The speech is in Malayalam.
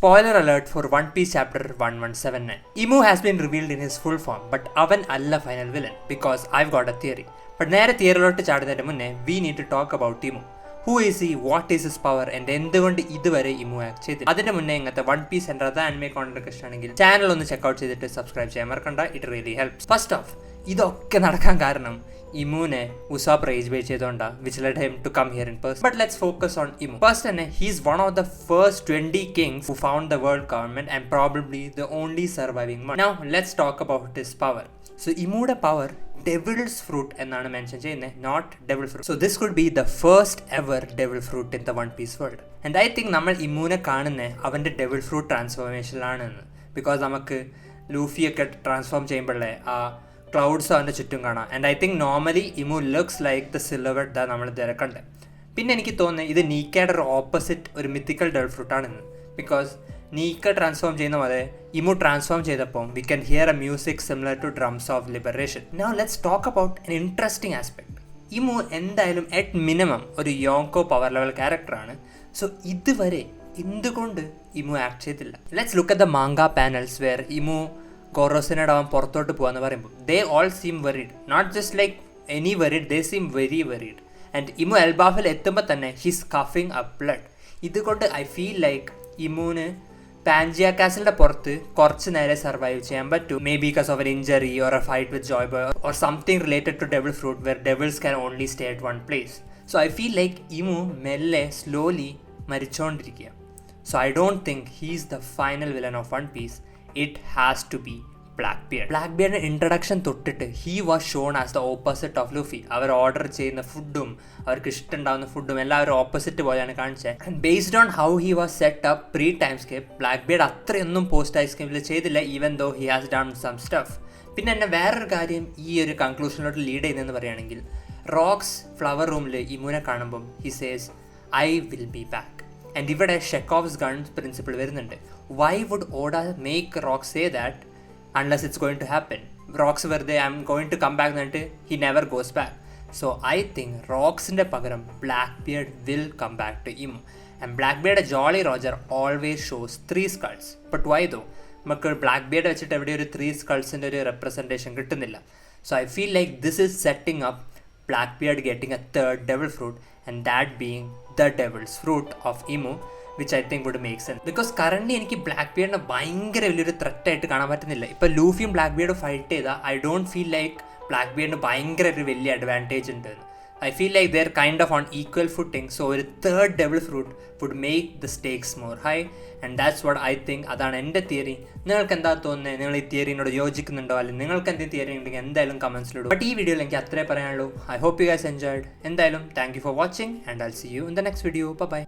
Spoiler alert for One Piece chapter 1179. Imu has been revealed in his full form, but avan alla final villain because I've got a theory. But നേരെ തിയറിലോട്ട് ചാടുന്നതിന് മുന്നേ we need to talk about Imu. Who is he, what is his power, and എന്തുകൊണ്ട് ഇതുവരെ ഇമു ആക്ട് ചെയ്തില്ല. അതിന്റെ മുന്നേ ഇങ്ങനത്തെ വൺ പീസ് എன்ற ആനിമേ കോണ്ടന്റ് ഇഷ്ടമാണെങ്കിൽ ചാനൽ ഒന്ന് ചെക്കൗട്ട് ചെയ്തിട്ട് സബ്സ്ക്രൈബ് ചെയ്യാൻ മറക്കണ്ട. It really helps. First of, ഇതൊക്കെ നടക്കാൻ കാരണം ഇമുനെ ഉസാബ് റേജ് ബേ ചെയ്തോണ്ടാ, which led him to come here in person. But let's focus on Imu. First തന്നെ, he's one of the first 20 kings who found the world government and probably the only surviving one. Now let's talk about his power. So ഇമുയുടെ പവർ devil's fruit എന്നാണ് മെൻഷൻ ചെയ്യുന്നത്, not devil fruit. So this could be the first ever devil fruit in the One Piece world. And I think നമ്മൾ ഇമുനെ കാണുന്നത് അവൻ്റെ devil fruit ട്രാൻസ്ഫോർമേഷനിലാണെന്ന്. ബിക്കോസ് നമുക്ക് ലൂഫിയൊക്കെ ട്രാൻസ്ഫോം ചെയ്യുമ്പോഴേ ആ ക്ലൗഡ്സ് അവൻ്റെ ചുറ്റും കാണാം. And I think normally Imu looks like the silver the നമ്മൾ തിരക്കണ്ടേ. പിന്നെ എനിക്ക് തോന്നുന്നത് ഇത് നീക്കയുടെ ഒരു ഓപ്പോസിറ്റ് ഒരു മിത്തിക്കൽ ഡെവൽ ഫ്രൂട്ടാണെന്ന്. ബിക്കോസ് നീക്ക ട്രാൻസ്ഫോം ചെയ്യുന്ന പോലെ ഇമു ട്രാൻസ്ഫോം ചെയ്തപ്പോൾ we can hear a music similar to drums of liberation. Now let's talk about an interesting aspect. Imu എന്തായാലും അറ്റ് മിനിമം ഒരു യോങ്കോ പവർ ലെവൽ ക്യാരക്ടറാണ്. സോ ഇതുവരെ എന്തുകൊണ്ട് ഇമു ആക്ട് ചെയ്തില്ല? Let's look at the manga panels where Imu കോറോസിനോട് അവൻ പുറത്തോട്ട് പോകാന്ന് പറയുമ്പോൾ they all seem weird. Not just like any weird, they seam very weird. And Imu എൽബാഫിൽ എത്തുമ്പോൾ തന്നെ ഹീസ് കഫിങ് അ ബ്ലഡ്. ഇതുകൊണ്ട് ഐ ഫീൽ ലൈക്ക് ഇമുന് പാൻജിയ കാസിലിൻ്റെ പുറത്ത് കുറച്ച് നേരം സർവൈവ് ചെയ്യാൻ പറ്റും. Maybe because of an injury or a fight with Joy Boy or something related to devil fruit where devils can only stay at one place. So I feel like Imu മെല്ലെ സ്ലോലി മരിച്ചുകൊണ്ടിരിക്കുക. So I don't think he's the final villain of One piece. It has to be Blackbeard. Blackbeard's introduction തൊട്ടിട്ട് he was shown as the opposite of Luffy. അവർ ഓർഡർ ചെയ്യുന്ന ഫുഡും അവർക്ക് ഇഷ്ടമുണ്ടാകുന്ന ഫുഡും എല്ലാം ഒരു ഓപ്പോസിറ്റ് പോലെയാണ് കാണിച്ചത്. And based on how he was set up pre timeskip, Blackbeard അത്രയൊന്നും പോസ്റ്റ് ടൈം സ്കേപ്പിൽ ചെയ്തില്ല, even though he has done some stuff. പിന്നെ എന്നെ വേറൊരു കാര്യം ഈ ഒരു കൺക്ലൂഷനിലോട്ട് ലീഡ് ചെയ്യുന്നതെന്ന് പറയുകയാണെങ്കിൽ, റോക്സ് ഫ്ലവർ റൂമിൽ ഇമുനെ കാണുമ്പം he says I will be back. And ഇവിടെ ഷെക്കോവ്സ് ഗൺ പ്രിൻസിപ്പിൾ വരുന്നുണ്ട്. Why would Oda make Rocks say that unless it's going to happen? Rocks വെറുതെ I'm going to come back എന്നിട്ട് he never goes back. So I think റോക്സിൻ്റെ പകരം Blackbeard will come back to Imu. And Blackbeard Jolly Roger always shows 3 skulls. But why though? നമുക്ക് ബ്ലാക്ക്ബിയർഡ് വെച്ചിട്ട് എവിടെ ഒരു 3 skulls ഒരു റെപ്രസെൻറ്റേഷൻ കിട്ടുന്നില്ല. So I feel like this is setting up Blackbeard getting a third devil fruit, and that being the devil's fruit of Imu, which I think would make sense. Because currently എനിക്ക് ബ്ലാക്ക്ബിയർഡിനെ ഭയങ്കര വലിയൊരു ത്രെറ്റ് ആയിട്ട് കാണാൻ പറ്റുന്നില്ല. ഇപ്പോൾ ലൂഫിയും ബ്ലാക്ക്ബിയർഡും ഫൈറ്റ് ചെയ്താൽ ഐ ഡോണ്ട് ഫീൽ ലൈക്ക് ബ്ലാക്ക്ബിയർഡിന് ഭയങ്കര ഒരു വലിയ അഡ്വാൻറ്റേജ് ഉണ്ട്. I feel like they're kind of on equal footing. So a third devil fruit would make the stakes more high, and that's what I think. അതാണ് എൻ്റെ തിയറി. നിങ്ങൾക്ക് എന്താ തോന്നുന്നത്? നിങ്ങൾ ഈ തിയറിനോട് യോജിക്കുന്നുണ്ടോ? അല്ലെങ്കിൽ നിങ്ങൾക്ക് എന്തെങ്കിലും തിയറി ഉണ്ടെങ്കിൽ എന്തായാലും കമൻസിലിടും. ബട്ട് ഈ വീഡിയോയിൽ എനിക്ക് അത്രേ പറയാനുള്ളൂ. I hope you guys enjoyed. എന്തായാലും thank you for watching, and I'll see you in the next video. Bye bye.